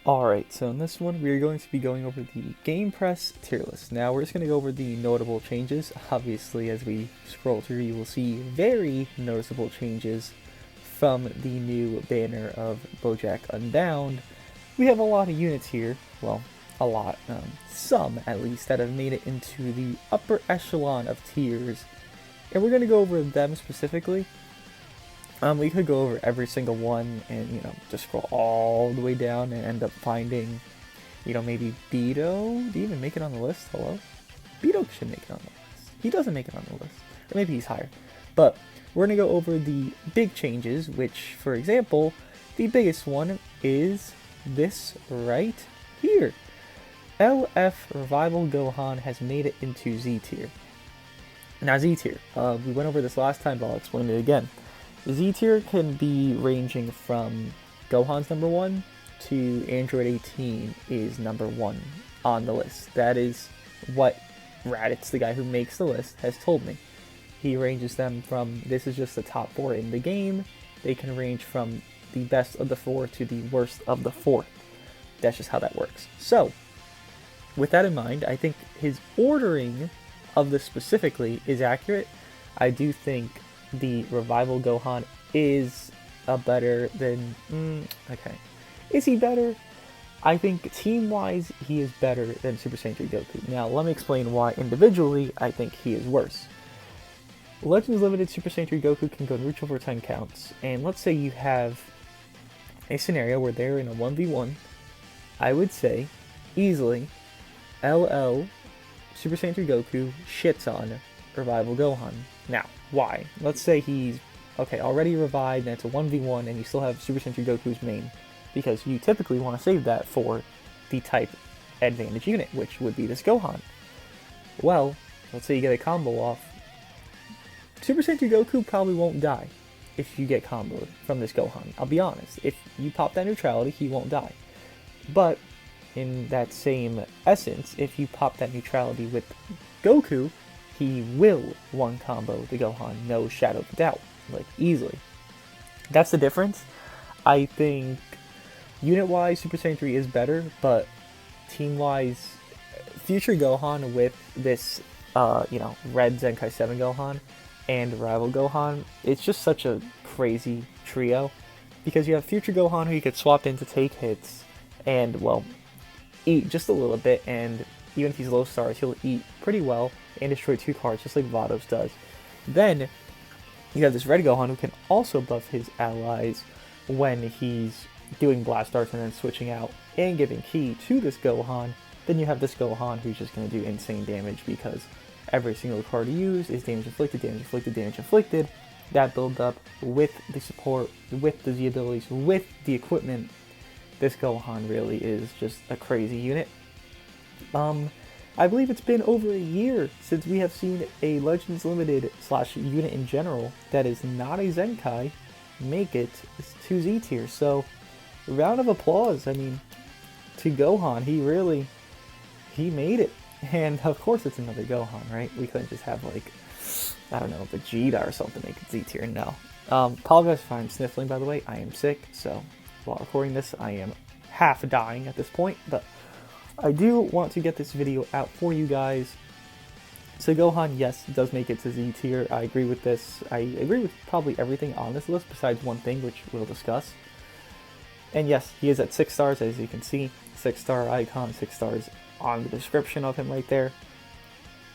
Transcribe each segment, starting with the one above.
Alright, so in this one we are going to be going over the GamePress tier list. Now we're just going to go over the notable changes. Obviously, as we scroll through, you will see very noticeable changes from the new banner of Bojack Unbound. We have a lot of units here, well, a lot, some at least, that have made it into the upper echelon of tiers. And we're going to go over them specifically. We could go over every single one and, just scroll all the way down and end up finding, maybe Beto. Did he even make it on the list? Hello? Beto should make it on the list. He doesn't make it on the list. Or maybe he's higher. But we're going to go over the big changes, which, for example, the biggest one is this right here. LF Revival Gohan has made it into Z tier. Now, Z tier. We went over this last time, but I'll explain it again. Z tier can be ranging from Gohan's number 1 to Android 18 is number 1 on the list. That is what Raditz, the guy who makes the list, has told me. He ranges them from, this is just the top 4 in the game. They can range from the best of the 4 to the worst of the 4. That's just how that works. So, with that in mind, I think his ordering of this specifically is accurate. I do think the Revival Gohan is a better than... okay. Is he better? I think team-wise, he is better than Super Saiyan 3 Goku. Now, let me explain why individually I think he is worse. Legends Limited Super Saiyan 3 Goku can go neutral for 10 counts, and let's say you have a scenario where they're in a 1v1, I would say, easily, LL Super Saiyan 3 Goku shits on Revival Gohan. Now, why? Let's say he's, already revived and it's a 1v1 and you still have Super Saiyan 3 Goku's main, because you typically want to save that for the type advantage unit, which would be this Gohan. Well, let's say you get a combo off. Super Saiyan 3 Goku probably won't die if you get comboed from this Gohan. I'll be honest. If you pop that neutrality, he won't die. But in that same essence, if you pop that neutrality with Goku, he will one combo the Gohan, no shadow of a doubt, like easily. That's the difference. I think unit-wise, Super Saiyan 3 is better, but team-wise, future Gohan with this, red Zenkai 7 Gohan and Rival Gohan, it's just such a crazy trio, because you have future Gohan who you could swap in to take hits and, well, eat just a little bit, and even if he's low stars, he'll eat pretty well and destroy 2 cards, just like Vados does. Then, you have this Red Gohan who can also buff his allies when he's doing Blast Darts and then switching out and giving Ki to this Gohan. Then you have this Gohan who's just going to do insane damage because every single card you use is damage inflicted, damage inflicted, damage inflicted. That build up with the support, with the Z abilities, with the equipment. This Gohan really is just a crazy unit. I believe it's been over a year since we have seen a Legends Limited / unit in general that is not a Zenkai make it to Z tier. So, round of applause, to Gohan. He made it. And of course it's another Gohan, right? We couldn't just have Vegeta or something make it Z tier. No. Apologize if I'm sniffling, by the way. I am sick, so while recording this, I am half dying at this point, but I do want to get this video out for you guys. So Gohan, yes, does make it to Z tier. I agree with this. I agree with probably everything on this list besides one thing, which we'll discuss. And yes, he is at 6 stars, as you can see. 6-star icon, 6 stars on the description of him right there.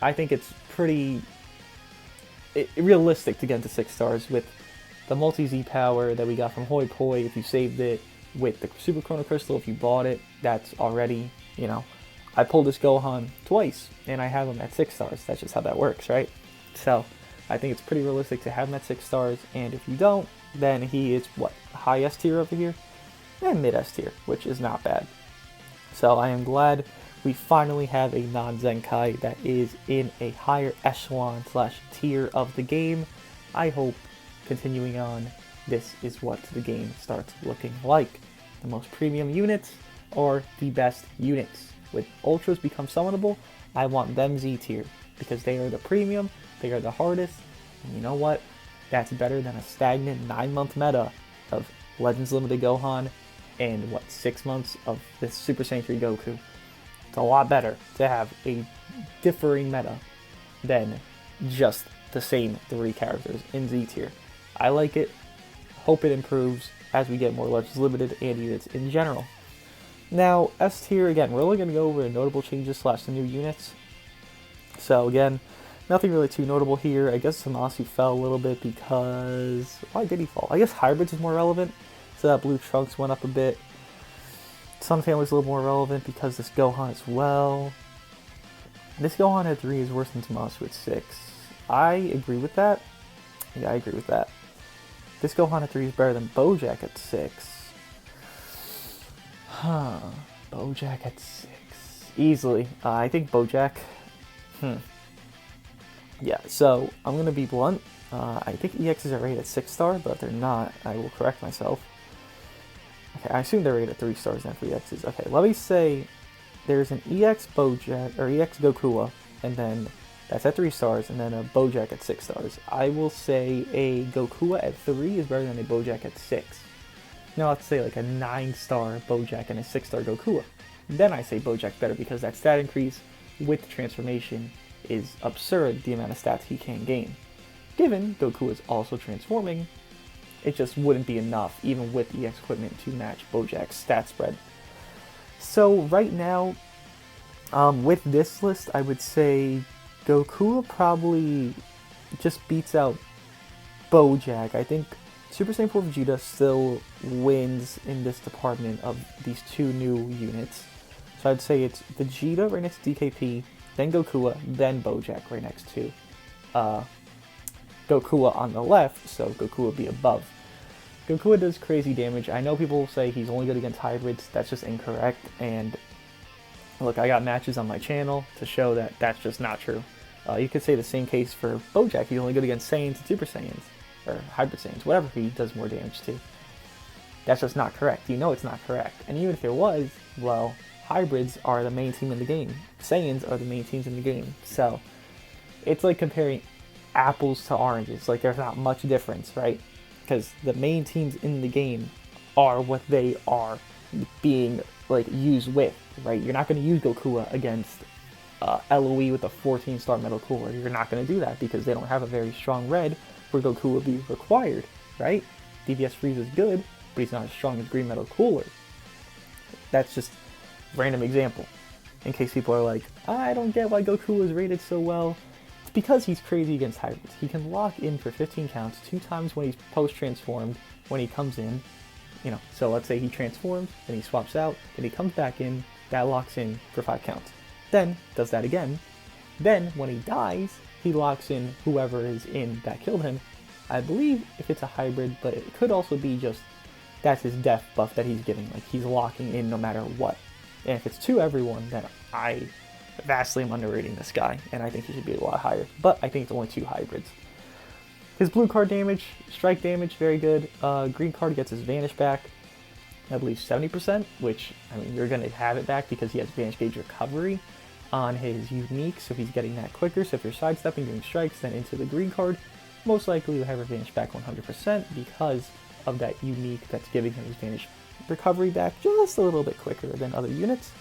I think it's pretty realistic to get into 6 stars with the multi-Z power that we got from Hoi Poi if you saved it, with the Super Chrono Crystal if you bought it. That's already... I pulled this Gohan twice, and I have him at 6 stars. That's just how that works, right? So, I think it's pretty realistic to have him at 6 stars, and if you don't, then he is, high S tier over here? And mid S tier, which is not bad. So, I am glad we finally have a non-Zenkai that is in a higher echelon / tier of the game. I hope, continuing on, this is what the game starts looking like. The most premium units, or the best units. With Ultras become summonable, I want them Z tier, because they are the premium, they are the hardest, and you know what? That's better than a stagnant 9-month meta of Legends Limited Gohan in, what, 6 months of this Super Saiyan 3 Goku. It's a lot better to have a differing meta than just the same 3 characters in Z tier. I like it. Hope it improves as we get more Legends Limited and units in general. Now, S tier, again, we're only going to go over notable changes / the new units. So again, nothing really too notable here. I guess Zamasu fell a little bit because... Why did he fall? I guess Hybrids is more relevant. So that Blue Trunks went up a bit. Sun Family's a little more relevant because this Gohan as well. This Gohan at 3 is worse than Zamasu at 6. I agree with that. Yeah, I agree with that. This Gohan at 3 is better than Bojack at 6. Huh. Bojack at 6. Easily. I think Bojack... Yeah, so I'm going to be blunt. I think EXs are rated at 6 star, but if they're not, I will correct myself. Okay, I assume they're rated at 3 stars now for EXs. Okay, let me say there's an EX Bojack, or EX Gokua, and then that's at 3 stars, and then a Bojack at 6 stars. I will say a Gokua at 3 is better than a Bojack at 6. Now let's say like a 9-star Bojack and a 6-star Gokua. Then I say Bojack's better because that stat increase with the transformation is absurd, the amount of stats he can gain. Given Goku is also transforming, it just wouldn't be enough, even with EX equipment, to match Bojack's stat spread. So right now, with this list, I would say Goku probably just beats out Bojack. I think Super Saiyan 4 Vegeta still wins in this department of these 2 new units. So I'd say it's Vegeta right next to DKP, then Gokua, then Bojack right next to Gokua on the left, so Gokua would be above. Gokua does crazy damage. I know people say he's only good against hybrids. That's just incorrect. And look, I got matches on my channel to show that that's just not true. You could say the same case for Bojack. He's only good against Saiyans and Super Saiyans, or Hybrid Saiyans, whatever he does more damage to. That's just not correct. You know it's not correct. And even if there was, well, Hybrids are the main team in the game. Saiyans are the main teams in the game. So it's like comparing apples to oranges. Like there's not much difference, right? Because the main teams in the game are what they are being like used with, right? You're not going to use Gokua against LOE with a 14-star Metal Cooler. You're not going to do that because they don't have a very strong red where Goku would be required, right? DBS Freeze is good, but he's not as strong as Green Metal Cooler. That's just a random example. In case people are like, I don't get why Goku is rated so well. It's because he's crazy against hybrids. He can lock in for 15 counts 2 times when he's post-transformed, when he comes in. You know, so let's say he transforms, then he swaps out, then he comes back in, that locks in for 5 counts. Then, does that again. Then, when he dies, he locks in whoever is in that killed him. I believe if it's a hybrid, but it could also be just, that's his death buff that he's giving. Like, he's locking in no matter what. And if it's to everyone, then I vastly am underrating this guy, and I think he should be a lot higher. But I think it's only 2 hybrids. His blue card damage, strike damage, very good. Green card gets his vanish back, I believe 70%, which, I mean, you're going to have it back because he has vanish gauge recovery on his unique, so he's getting that quicker. So if you're sidestepping, doing strikes, then into the green card, most likely you'll have your vanish back 100% because of that unique that's giving him his vanish recovery back just a little bit quicker than other units.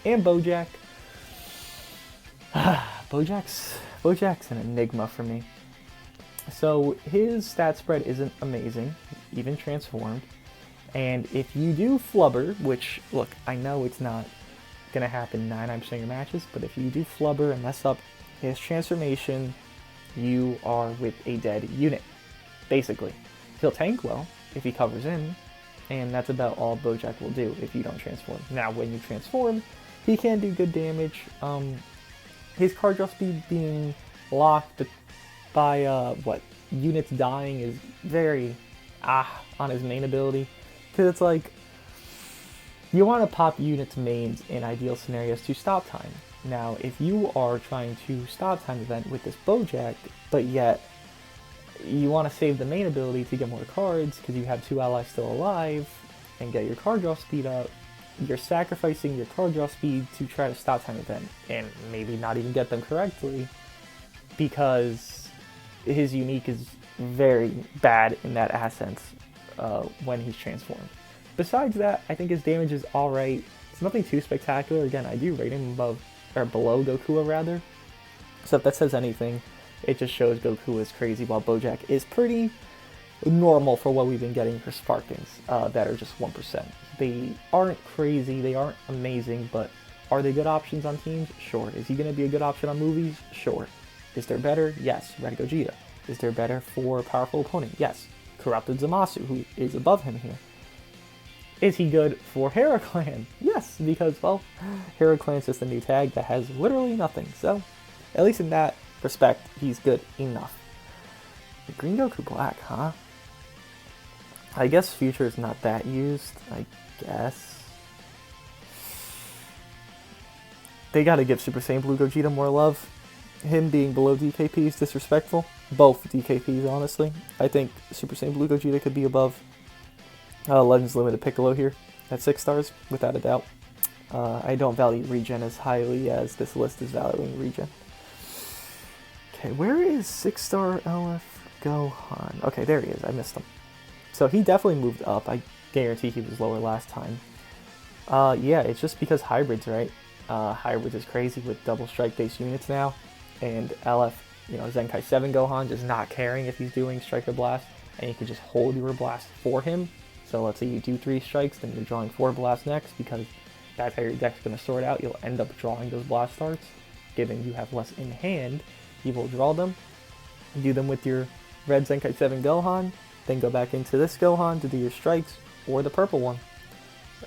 And Bojack. Bojack's an enigma for me. So his stat spread isn't amazing, even transformed. And if you do flubber, which, look, I know it's not going to happen 99% of your matches, but if you do flubber and mess up his transformation, you are with a dead unit, basically. He'll tank well if he covers in, and that's about all Bojack will do if you don't transform. Now, when you transform, he can do good damage. His card draw speed being locked by, units dying is very, on his main ability. Because it's like, you want to pop units mains in ideal scenarios to stop time. Now, if you are trying to stop time event with this Bojack, but yet you want to save the main ability to get more cards because you have 2 allies still alive and get your card draw speed up, you're sacrificing your card draw speed to try to stop time event and maybe not even get them correctly because his unique is very bad in that essence when he's transformed. Besides that, I think his damage is alright. It's nothing too spectacular. Again, I do rate him above, or below Gokua rather. So if that says anything, it just shows Goku is crazy while Bojack is pretty normal for what we've been getting for Sparkins that are just 1%. They aren't crazy, they aren't amazing, but are they good options on teams? Sure. Is he going to be a good option on movies? Sure. Is there better? Yes. Red Gogeta. Is there better for a powerful opponent? Yes. Corrupted Zamasu, who is above him here. Is he good for Heraclan? Yes, because, well, Heraclan's just a new tag that has literally nothing. So, at least in that respect, he's good enough. Green Goku Black, huh? I guess Future is not that used, I guess. They gotta give Super Saiyan Blue Gogeta more love. Him being below DKP is disrespectful. Both DKPs, honestly. I think Super Saiyan Blue Gogeta could be above Legends Limited Piccolo here at 6 stars, without a doubt. I don't value Regen as highly as this list is valuing Regen. Okay, where is 6-star LF Gohan? Okay, there he is. I missed him. So he definitely moved up. I guarantee he was lower last time. Yeah, it's just because Hybrids, right? Hybrids is crazy with double strike-based units now. And LF, Zenkai 7 Gohan just not caring if he's doing Strike or Blast. And you can just hold your blast for him. So let's say you do 3 strikes, then you're drawing 4 blasts next, because that's how your deck's going to sort out. You'll end up drawing those blast starts. Given you have less in hand, you will draw them. Do them with your red Zenkai 7 Gohan, then go back into this Gohan to do your strikes, or the purple one.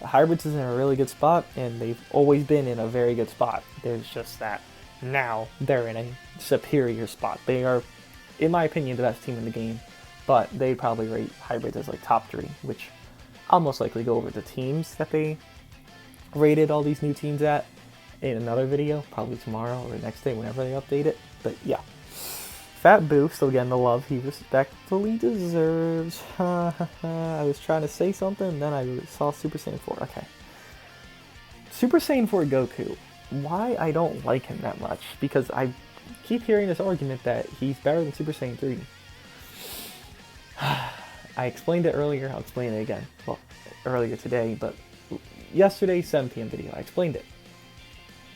Hybrids is in a really good spot, and they've always been in a very good spot. There's just that now they're in a superior spot. They are, in my opinion, the best team in the game, but they probably rate Hybrids as like top 3, which I'll most likely go over the teams that they rated all these new teams at in another video, probably tomorrow or the next day, whenever they update it. But yeah. Fat Boo still getting the love he respectfully deserves. I was trying to say something, and then I saw Super Saiyan 4. Okay. Super Saiyan 4 Goku. Why I don't like him that much? Because I keep hearing this argument that he's better than Super Saiyan 3. I explained it earlier, I'll explain it again. Well, earlier today, but yesterday's 7 PM video, I explained it.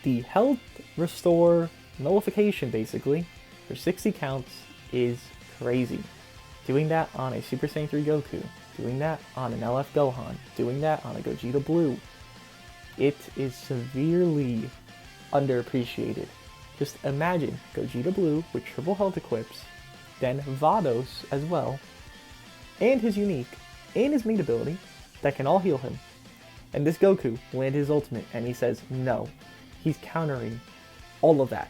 The health restore nullification, basically, for 60 counts is crazy. Doing that on a Super Saiyan 3 Goku, doing that on an LF Gohan, doing that on a Gogeta Blue, it is severely underappreciated. Just imagine Gogeta Blue with triple health equips, then Vados as well, and his unique, and his main ability, that can all heal him. And this Goku landed his ultimate, and he says no. He's countering all of that.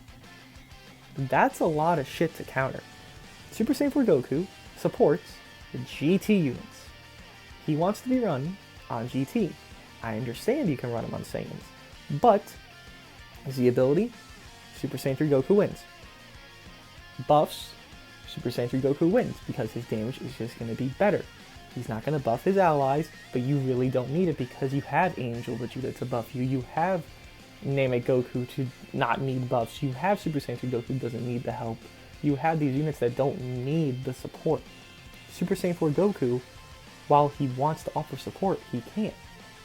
That's a lot of shit to counter. Super Saiyan 4 Goku supports the GT units. He wants to be run on GT. I understand you can run him on Saiyans, but Z ability, Super Saiyan 3 Goku wins. Buffs, Super Saiyan 3 Goku wins, because his damage is just going to be better. He's not going to buff his allies, but you really don't need it because you have Angel Vegeta to buff you. You have Namek Goku to not need buffs. You have Super Saiyan 3 Goku who doesn't need the help. You have these units that don't need the support. Super Saiyan 4 Goku, while he wants to offer support, he can't.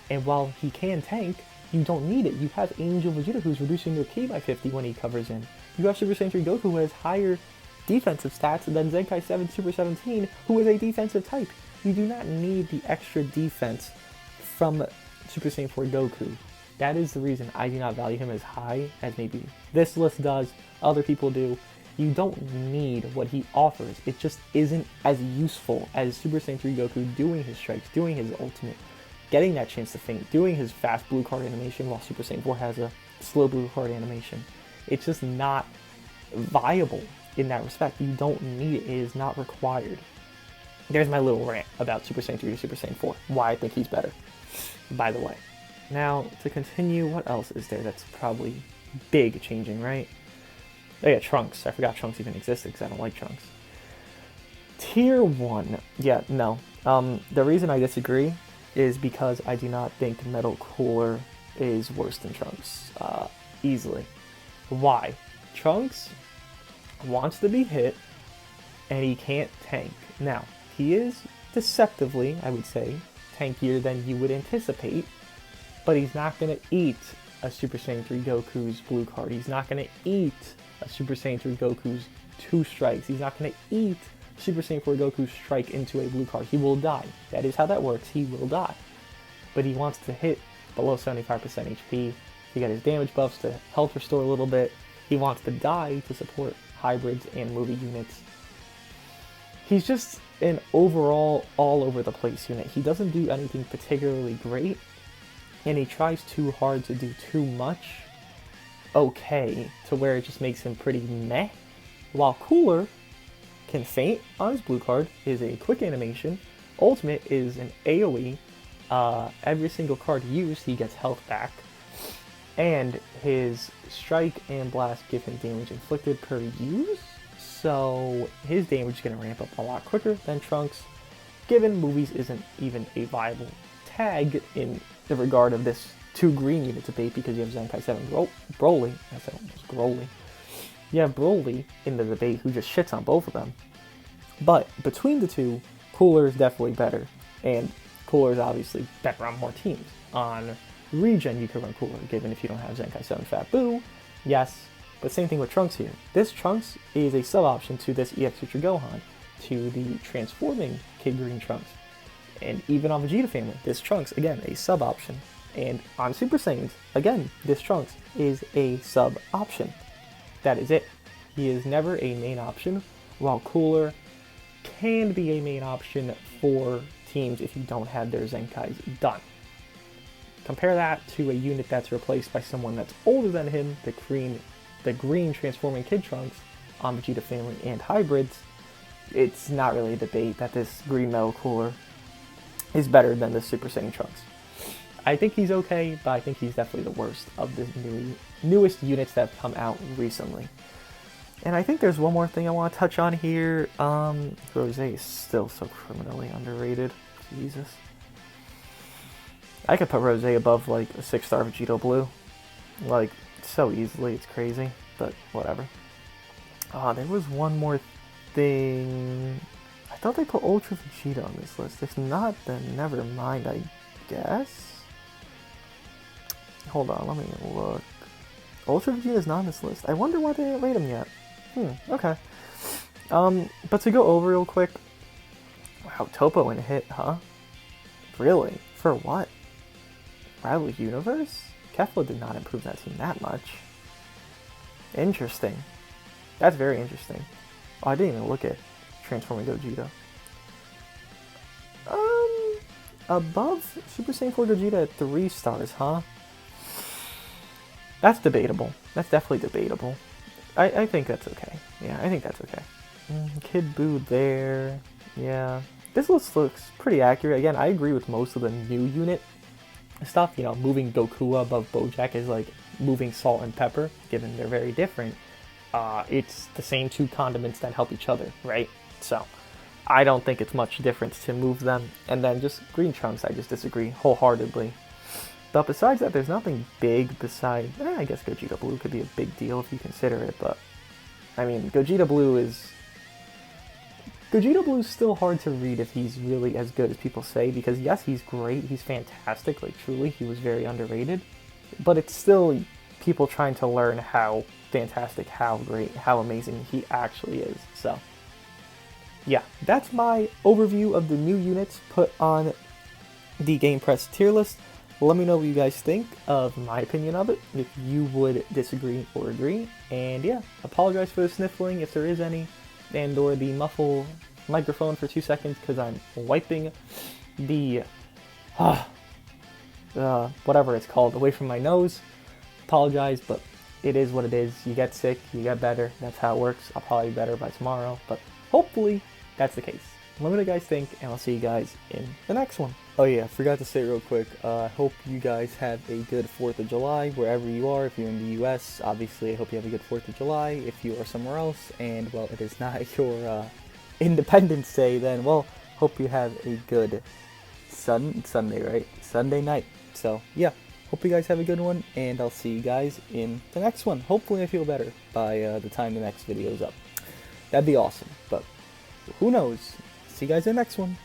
And while he can tank, you don't need it. You have Angel Vegeta who's reducing your K by 50 when he covers in. You have Super Saiyan 3 Goku who has higher defensive stats than Zenkai 7 Super 17, who is a defensive type. You do not need the extra defense from Super Saiyan 4 Goku. That is the reason I do not value him as high as maybe this list does, other people do. You don't need what he offers. It just isn't as useful as Super Saiyan 3 Goku doing his strikes, doing his ultimate, getting that chance to feint, doing his fast blue card animation while Super Saiyan 4 has a slow blue card animation. It's just not viable in that respect. You don't need it. It is not required. There's my little rant about Super Saiyan 3 to Super Saiyan 4, why I think he's better, by the way. Now, to continue, what else is there that's probably big changing, right? Oh yeah, Trunks. I forgot Trunks even existed because I don't like Trunks. Tier 1. Yeah, no. The reason I disagree is because I do not think Metal Cooler is worse than Trunks. Easily. Why? Trunks wants to be hit, and he can't tank. Now, he is deceptively, I would say, tankier than you would anticipate, but he's not going to eat a Super Saiyan 3 Goku's blue card. He's not going to eat a Super Saiyan 3 Goku's 2 strikes. He's not going to eat Super Saiyan 4 Goku's strike into a blue card. He will die. That is how that works. He will die. But he wants to hit below 75% HP. He got his damage buffs to health restore a little bit. He wants to die to support hybrids and movie units. He's just an overall all over the place unit. He doesn't do anything particularly great, and he tries too hard to do too much okay to where it just makes him pretty meh. While Cooler can faint on his blue card, is a quick animation. Ultimate is an AoE. Every single card used, he gets health back. And his strike and blast give him damage inflicted per use. So his damage is going to ramp up a lot quicker than Trunks, given movies isn't even a viable tag in the regard of this 2 green unit debate, because you have Zenkai 7 Broly. I said almost Broly. You have Broly in the debate who just shits on both of them. But between the two, Cooler is definitely better. And Cooler is obviously better on more teams. On Regen, you can run Cooler, given if you don't have Zenkai 7 Fat Boo. Yes, but same thing with Trunks here. This Trunks is a sub-option to this EX Future Gohan, to the transforming Kid Green Trunks. And even on Vegeta family, this Trunks, again, a sub-option. And on Super Saiyans, again, this Trunks is a sub-option. That is it. He is never a main option, while Cooler can be a main option for teams if you don't have their Zenkais done. Compare that to a unit that's replaced by someone that's older than him, the green transforming Kid Trunks on Vegeta family and hybrids. It's not really a debate that this green metal Cooler is better than the Super Saiyan Trunks. I think he's okay, but I think he's definitely the worst of the newest units that have come out recently. And I think there's one more thing I want to touch on here. Rose is still so criminally underrated. Jesus. I could put Rose above like a 6-star Vegeta Blue. Like, so easily, it's crazy. But whatever. There was one more thing. I thought they put Ultra Vegeta on this list. If not, then never mind, I guess. Hold on, let me look. Ultra Vegeta is not on this list. I wonder why they didn't rate him yet. Okay. But to go over real quick. Wow, Topo in hit, huh? Really? For what? Rival Universe? Kefla did not improve that team that much. Interesting. That's very interesting. Oh, I didn't even look at Transforming Gogeta. Above Super Saiyan 4 Gogeta at 3 stars, huh? That's debatable. That's definitely debatable. I think that's okay. Yeah, I think that's okay. Kid Buu there. Yeah. This list looks pretty accurate. Again, I agree with most of the new unit stuff. You know, moving Gokua above Bojack is like moving salt and pepper, given they're very different. It's the same 2 condiments that help each other, right? So, I don't think it's much difference to move them. And then just Green Trunks, I just disagree wholeheartedly. But besides that, there's nothing big besides... I guess Gogeta Blue could be a big deal if you consider it, but... I mean, Gogeta Blue is still hard to read if he's really as good as people say, because yes, he's great, he's fantastic, like truly, he was very underrated. But it's still people trying to learn how fantastic, how great, how amazing he actually is, so... Yeah, that's my overview of the new units put on the GamePress tier list. Let me know what you guys think of my opinion of it, if you would disagree or agree. And yeah, apologize for the sniffling if there is any, and or the muffle microphone for 2 seconds because I'm wiping the, whatever it's called, away from my nose. Apologize, but it is what it is. You get sick, you get better. That's how it works. I'll probably be better by tomorrow, but hopefully that's the case. Let me know what you guys think, and I'll see you guys in the next one. Oh yeah, forgot to say real quick, I hope you guys have a good 4th of July, wherever you are. If you're in the US, obviously I hope you have a good 4th of July. If you are somewhere else, and well, it is not your Independence Day, then well, hope you have a good Sunday, right? Sunday night. So yeah, hope you guys have a good one, and I'll see you guys in the next one. Hopefully I feel better by the time the next video is up. That'd be awesome, but who knows? See you guys in the next one.